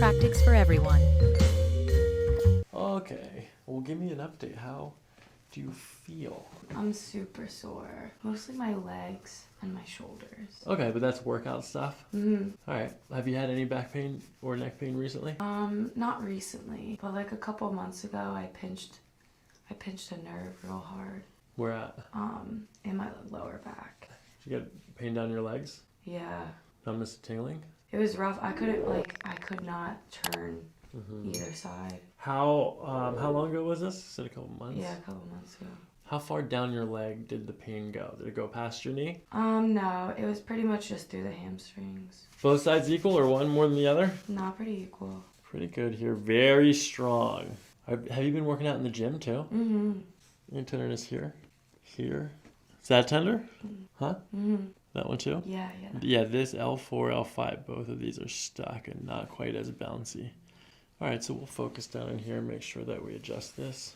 Chiropractics for everyone. Okay, well give me an update. How do you feel? I'm super sore. Mostly my legs and my shoulders. Okay, but that's workout stuff? Mm-hmm. Alright, have you had any back pain or neck pain recently? Not recently, but like a couple months ago I pinched a nerve real hard. Where at? In my lower back. Did you get pain down your legs? Yeah. Numbness and tingling? It was rough. I could not turn either side. How long ago was this? Is it a couple months? Yeah, a couple months ago. How far down your leg did the pain go? Did it go past your knee? No, it was pretty much just through the hamstrings. Both sides equal or one more than the other? Not pretty equal. Pretty good here. Very strong. Have you been working out in the gym too? Mm-hmm. Your tenderness here? Here? Is that tender? Huh? Mm-hmm. That one too? Yeah. Yeah, this L4, L5, both of these are stuck and not quite as bouncy. All right, so we'll focus down in here and make sure that we adjust this.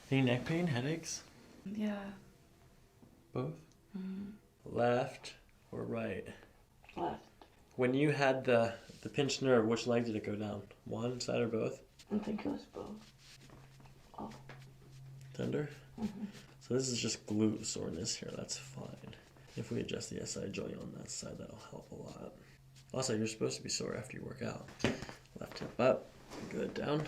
Any neck pain, headaches? Yeah. Both? Mm-hmm. Left or right? Left. When you had the pinched nerve, which leg did it go down? One side or both? I think it was both. Oh. Tender? Mm-hmm. So this is just glute soreness here. That's fine. If we adjust the SI joint on that side, that'll help a lot. Also, you're supposed to be sore after you work out. Left hip up. Good. Down.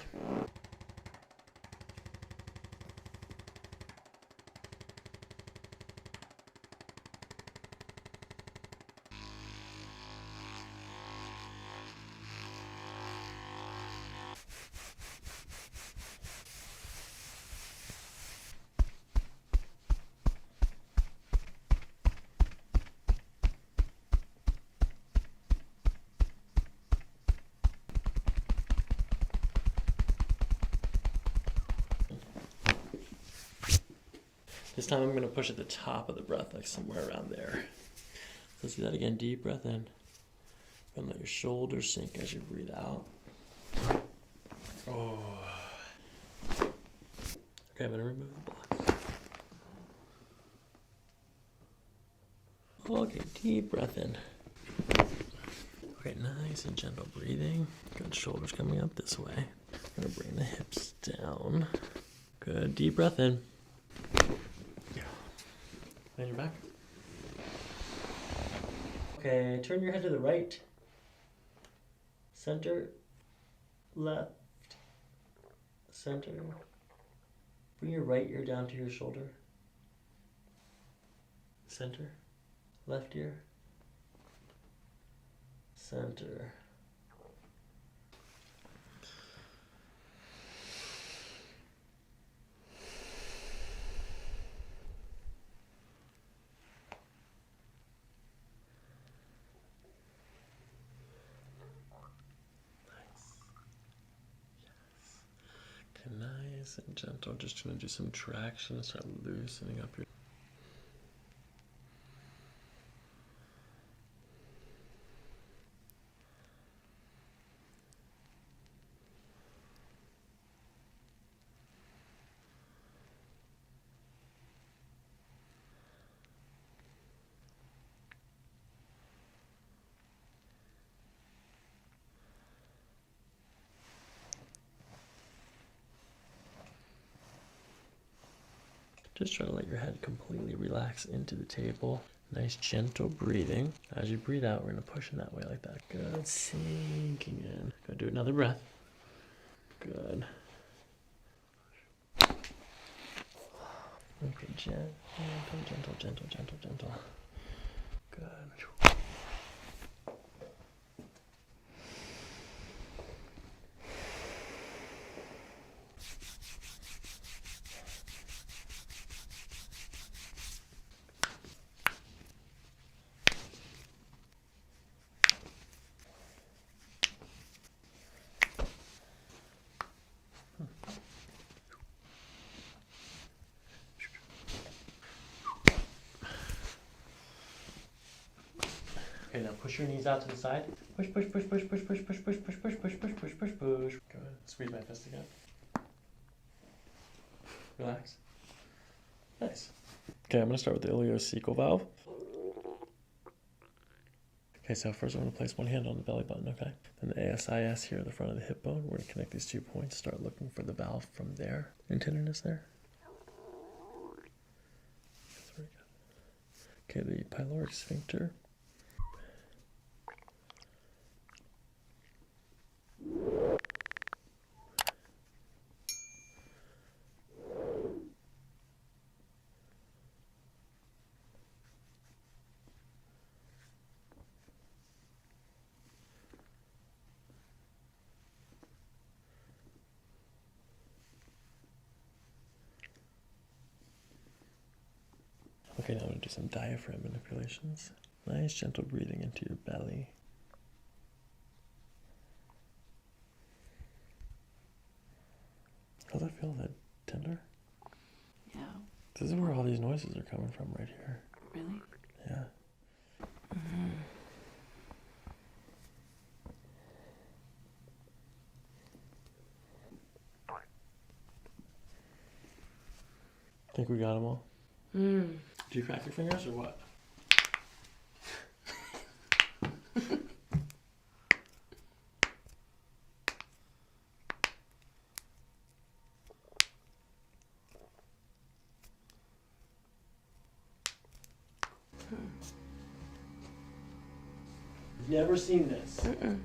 This time I'm going to push at the top of the breath, like somewhere around there. So let's do that again. Deep breath in. And let your shoulders sink as you breathe out. Oh. Okay, I'm going to remove the blocks. Okay, deep breath in. Okay, nice and gentle breathing. Good, shoulders coming up this way. I'm going to bring the hips down. Good, deep breath in. On your back. Okay, turn your head to the right. Center, left, center. Bring your right ear down to your shoulder. Center, left ear, center. Nice and gentle. Just going to do some traction, start loosening up your. Just try to let your head completely relax into the table. Nice gentle breathing. As you breathe out, we're going to push in that way like that. Good. Sinking in. Go do another breath. Good. Okay, gentle. Good. Okay, now push your knees out to the side. Push. Good. Squeeze my fist again. Relax. Nice. Okay, I'm going to start with the ileocecal valve. Okay, so first I'm going to place one hand on the belly button, okay? Then the ASIS here at the front of the hip bone. We're going to connect these 2 points, start looking for the valve from there. Any tenderness there? That's very good. Okay, the pyloric sphincter. Okay, now I'm going to do some diaphragm manipulations. Nice gentle breathing into your belly. How's that feel? Is that tender? Yeah. This is where all these noises are coming from, right here. Really? Yeah. Mm-hmm. Think we got them all? Mm. Do you crack your fingers or what? Never seen this. Mm-mm.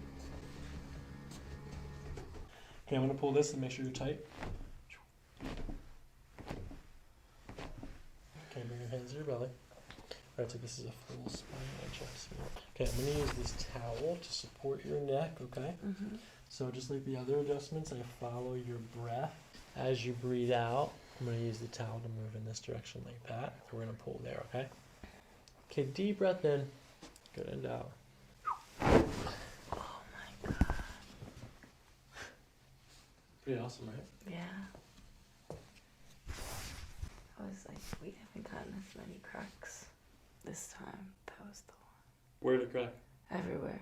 Okay, I'm gonna pull this and make sure you're tight. Okay, bring your hands to your belly. Alright, so this is a full spine adjustment. Okay, I'm gonna use this towel to support your neck, okay? Mm-hmm. So just like the other adjustments, I follow your breath. As you breathe out, I'm gonna use the towel to move in this direction like that. We're gonna pull there, okay? Okay, deep breath in. Good, and out. Oh my god. Pretty awesome, right? Yeah. I was like, we haven't gotten as many cracks this time. That was the one. Where to crack? Everywhere.